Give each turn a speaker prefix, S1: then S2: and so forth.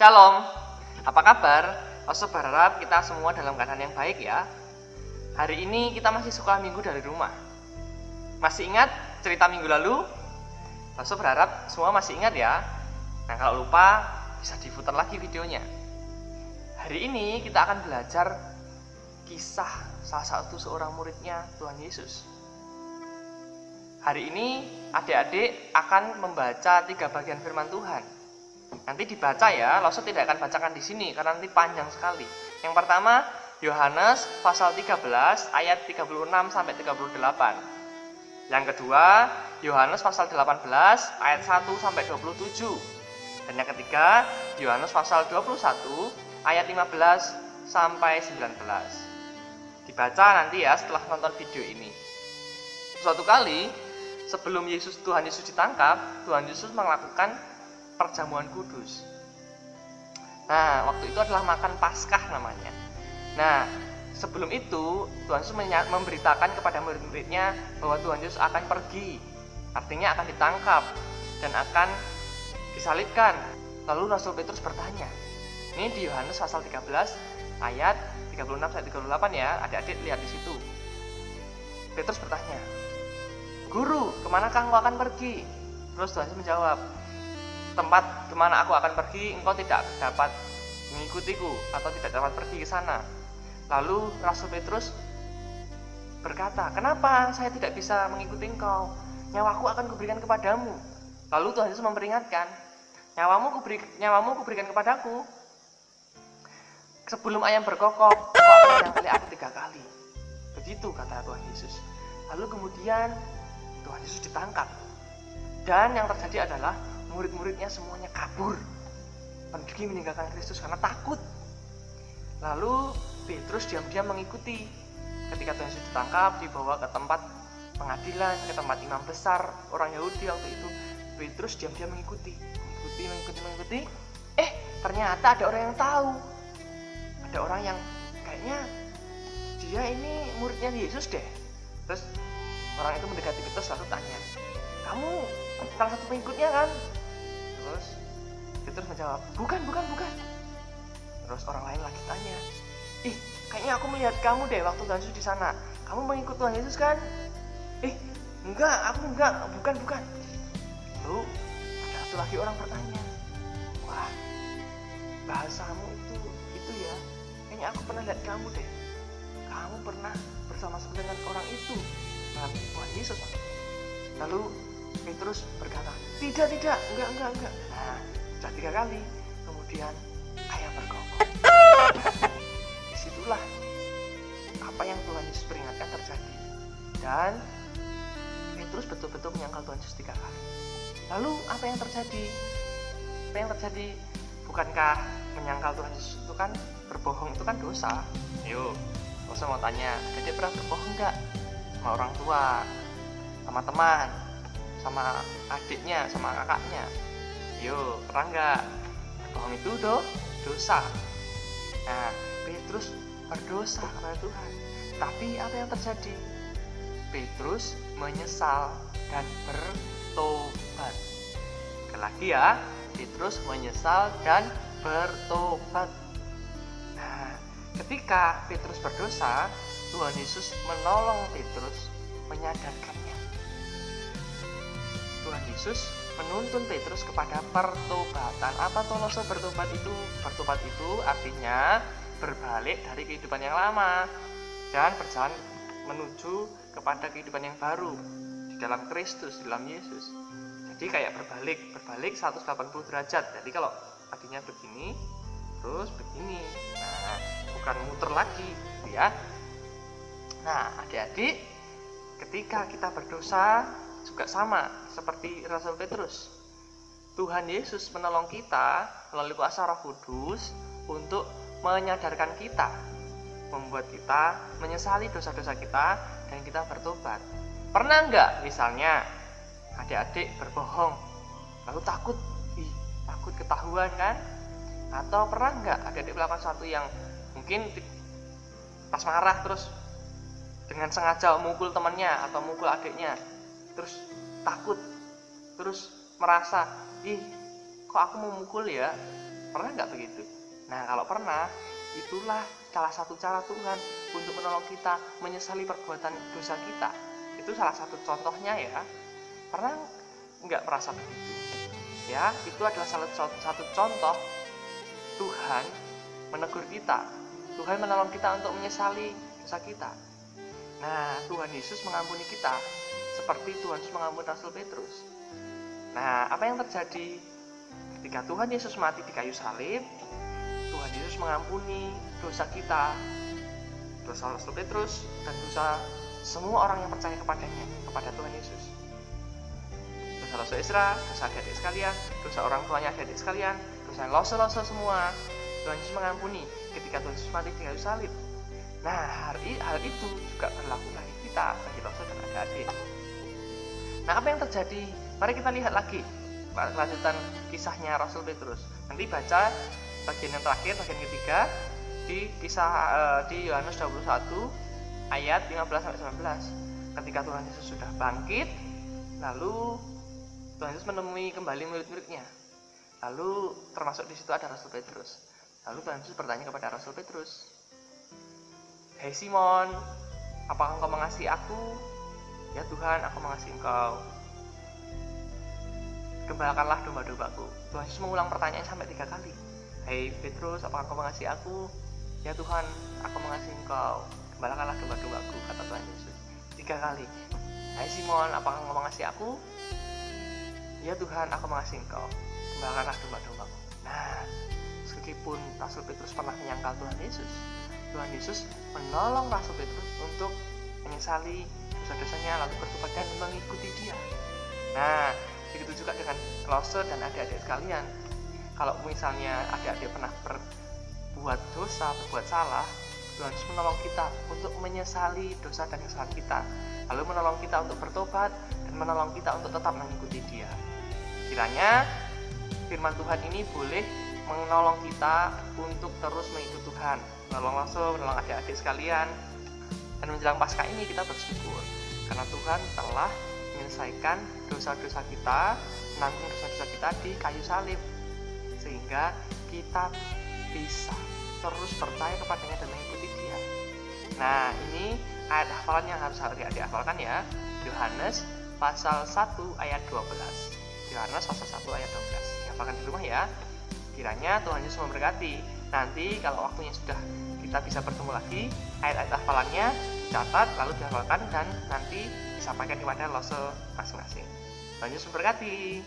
S1: Shalom, apa kabar? Aku berharap kita semua dalam keadaan yang baik ya. Hari ini kita masih sekolah minggu dari rumah. Masih ingat cerita minggu lalu? Aku berharap semua masih ingat ya. Nah, kalau lupa bisa diputar lagi videonya. Hari ini kita akan belajar kisah salah satu seorang muridnya Tuhan Yesus. Hari ini adik-adik akan membaca 3 bagian firman Tuhan. Nanti dibaca ya, Lause tidak akan bacakan di sini karena nanti panjang sekali. Yang pertama, Yohanes pasal 13 ayat 36 sampai 38. Yang kedua, Yohanes pasal 18 ayat 1 sampai 27. Dan yang ketiga, Yohanes pasal 21 ayat 15 sampai 19. Dibaca nanti ya setelah nonton video ini. Suatu kali sebelum Tuhan Yesus ditangkap, Tuhan Yesus melakukan perjamuan kudus. Nah, waktu itu adalah makan Paskah namanya. Nah, sebelum itu Tuhan Yesus memberitakan kepada murid-muridnya bahwa Tuhan Yesus akan pergi, artinya akan ditangkap dan akan disalibkan. Lalu Rasul Petrus bertanya. Ini di Yohanes pasal 13 ayat 36 sampai 38 ya, adik-adik lihat di situ. Petrus bertanya, "Guru, kemanakah engkau akan pergi?" Terus Tuhan Yesus menjawab, "Tempat kemana aku akan pergi, engkau tidak dapat mengikutiku atau tidak dapat pergi ke sana." Lalu Rasul Petrus berkata, "Kenapa saya tidak bisa mengikuti engkau? Nyawaku akan kuberikan kepadamu." Lalu Tuhan Yesus memperingatkan, nyawamu kuberikan kepadaku. Sebelum ayam berkokok, engkau akan menyangkali aku 3 kali. Begitu kata Tuhan Yesus. Lalu kemudian Tuhan Yesus ditangkap. Dan yang terjadi adalah murid-muridnya semuanya kabur, pergi meninggalkan Kristus karena takut. Lalu Petrus diam-diam mengikuti. Ketika Tuhan Yesus ditangkap, dibawa ke tempat pengadilan, ke tempat imam besar orang Yahudi waktu itu, Petrus diam-diam mengikuti. Ternyata ada orang yang tahu. Ada orang yang kayaknya dia ini muridnya Yesus deh. Terus orang itu mendekati Petrus lalu tanya, "Kamu salah satu pengikutnya kan?" Terus Petrus menjawab, bukan. Terus orang lain lagi tanya, "Kayaknya aku melihat kamu deh waktu Tuhan Yesus di sana. Kamu mengikut Tuhan Yesus kan?" Aku enggak, bukan. Lalu ada satu lagi orang bertanya, "Wah, bahasamu itu ya, kayaknya aku pernah lihat kamu deh. Kamu pernah bersama-sama dengan orang itu, dengan Tuhan Yesus." Lalu Petrus berkata, tidak, enggak. Nah, sudah 3 kali. Kemudian ayam berkokok. Disitulah apa yang Tuhan Yesus peringatkan terjadi. Dan Petrus betul-betul menyangkal Tuhan Yesus 3 kali. Lalu apa yang terjadi? Bukankah menyangkal Tuhan Yesus itu kan berbohong, itu kan dosa? Yuk, saya mau tanya, jadi pernah berbohong enggak? Sama orang tua, sama teman, sama adiknya, sama kakaknya? Yuk, pernah enggak? Berbohong itu dosa. Nah, Petrus berdosa kepada Tuhan. Tapi apa yang terjadi? Petrus menyesal dan bertobat. Sekali lagi ya, Petrus menyesal dan bertobat. Nah, ketika Petrus berdosa, Tuhan Yesus menolong Petrus, menyadarkannya. Tuhan Yesus menuntun Petrus kepada pertobatan. Apa tolose bertobat itu? Bertobat itu artinya berbalik dari kehidupan yang lama dan berjalan menuju kepada kehidupan yang baru di dalam Kristus, di dalam Yesus. Jadi kayak berbalik 180 derajat. Jadi kalau tadinya begini, terus begini. Nah, bukan muter lagi, gitu ya. Nah, adik-adik, ketika kita berdosa juga sama seperti Rasul Petrus. Tuhan Yesus menolong kita melalui kuasa Roh Kudus untuk menyadarkan kita, membuat kita menyesali dosa-dosa kita dan kita bertobat. Pernah enggak misalnya adik-adik berbohong lalu takut ketahuan kan? Atau pernah enggak adik-adik melakukan sesuatu yang mungkin pas marah terus dengan sengaja mukul temannya atau mukul adiknya, terus takut, terus merasa, kok aku mau mukul ya? Pernah nggak begitu? Nah, kalau pernah, itulah salah satu cara Tuhan untuk menolong kita menyesali perbuatan dosa kita. Itu salah satu contohnya ya. Pernah nggak merasa begitu? Ya, itu adalah salah satu contoh Tuhan menegur kita. Tuhan menolong kita untuk menyesali dosa kita. Nah, Tuhan Yesus mengampuni kita seperti Tuhan Yesus mengampuni Rasul Petrus. Nah, apa yang terjadi ketika Tuhan Yesus mati di kayu salib? Tuhan Yesus mengampuni dosa kita, dosa Rasul Petrus, dan dosa semua orang yang percaya kepadanya, kepada Tuhan Yesus. Dosa Rasul Ezra, dosa adik-adik sekalian, dosa orang tuanya adik-adik sekalian, dosa lose-lose semua, Tuhan Yesus mengampuni ketika Tuhan Yesus mati di kayu salib. Nah, hal itu juga berlaku bagi kita, bagi lose dan adik-adik. Nah, apa yang terjadi? Mari kita lihat lagi lanjutan kisahnya Rasul Petrus. Nanti baca bagian yang terakhir, bagian ketiga di kisah di Yohanes 21 ayat 15-19. Ketika Tuhan Yesus sudah bangkit, lalu Tuhan Yesus menemui kembali murid-muridnya. Lalu termasuk di situ ada Rasul Petrus. Lalu Tuhan Yesus bertanya kepada Rasul Petrus, "Hei Simon, apakah engkau mengasihi aku?" "Ya Tuhan, aku mengasihi engkau." "Gembalakanlah domba-dombaku." Tuhan Yesus mengulang pertanyaan sampai 3 kali. "Hei Petrus, apakah engkau mengasihi aku?" "Ya Tuhan, aku mengasihi engkau. Gembalakanlah domba-dombaku," kata Tuhan Yesus 3 kali. "Hai Simon, apakah engkau mengasihi aku?" "Ya Tuhan, aku mengasihi engkau. Gembalakanlah domba-dombaku." Nah, meskipun Rasul Petrus pernah menyangkal Tuhan Yesus menolong Rasul Petrus untuk menyesali dosa-dosanya, lalu bertobat dan mengikuti dia. Nah, begitu juga dengan lose dan adik-adik sekalian. Kalau misalnya adik-adik pernah berbuat dosa, berbuat salah, Tuhan Yesus menolong kita untuk menyesali dosa dan kesalahan kita, lalu menolong kita untuk bertobat dan menolong kita untuk tetap mengikuti dia. Kiranya firman Tuhan ini boleh menolong kita untuk terus mengikuti Tuhan, menolong Rasul, menolong adik-adik sekalian. Dan menjelang Paskah ini kita bersyukur karena Tuhan telah menyelesaikan dosa-dosa kita, menanggung dosa-dosa kita di kayu salib, sehingga kita bisa terus percaya kepadanya dan mengikuti dia. Nah, ini ayat hafalan yang harus adik-adik hafalkan ya. Yohanes pasal 1 ayat 12. Yohanes pasal 1 ayat 12. Dihafalkan di rumah ya. Kiranya Tuhan Yesus memberkati. Nanti kalau waktunya sudah kita bisa bertemu lagi, ayat-ayat hafalannya dicatat lalu dihafalkan dan nanti disampaikan kepada lose masing-masing. Tuhan Yesus memberkati.